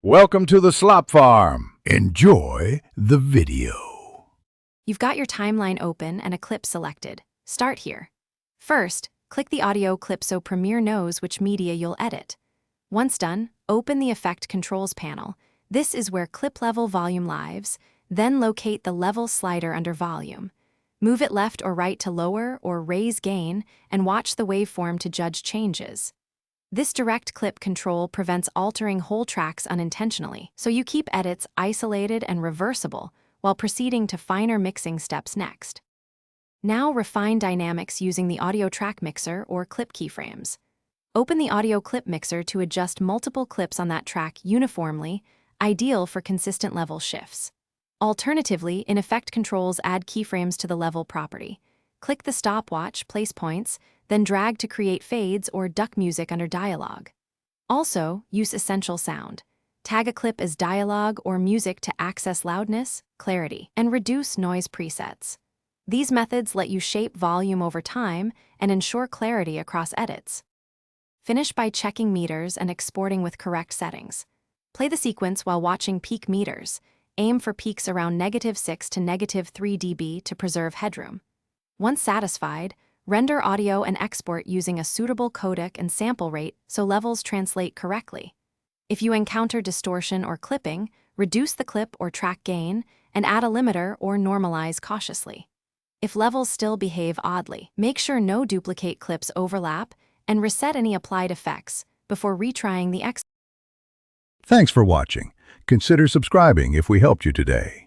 Welcome to the Slop Farm. Enjoy the video. You've got your timeline open and a clip selected. Start here. First, click the audio clip so Premiere knows which media you'll edit. Once done, open the Effect Controls panel. This is where clip level volume lives. Then locate the level slider under volume. Move it left or right to lower or raise gain, and watch the waveform to judge changes. This direct clip control prevents altering whole tracks unintentionally, so you keep edits isolated and reversible while proceeding to finer mixing steps next. Now refine dynamics using the audio track mixer or clip keyframes. Open the audio clip mixer to adjust multiple clips on that track uniformly, ideal for consistent level shifts. Alternatively, in Effect Controls, add keyframes to the level property. Click the stopwatch, place points, then drag to create fades or duck music under dialogue. Also, use Essential Sound. Tag a clip as dialogue or music to access loudness, clarity, and reduce noise presets. These methods let you shape volume over time and ensure clarity across edits. Finish by checking meters and exporting with correct settings. Play the sequence while watching peak meters. Aim for peaks around -6 to -3 dB to preserve headroom. Once satisfied, render audio and export using a suitable codec and sample rate so levels translate correctly. If you encounter distortion or clipping, reduce the clip or track gain and add a limiter or normalize cautiously. If levels still behave oddly, make sure no duplicate clips overlap and reset any applied effects before retrying the export. Thanks for watching. Consider subscribing if we helped you today.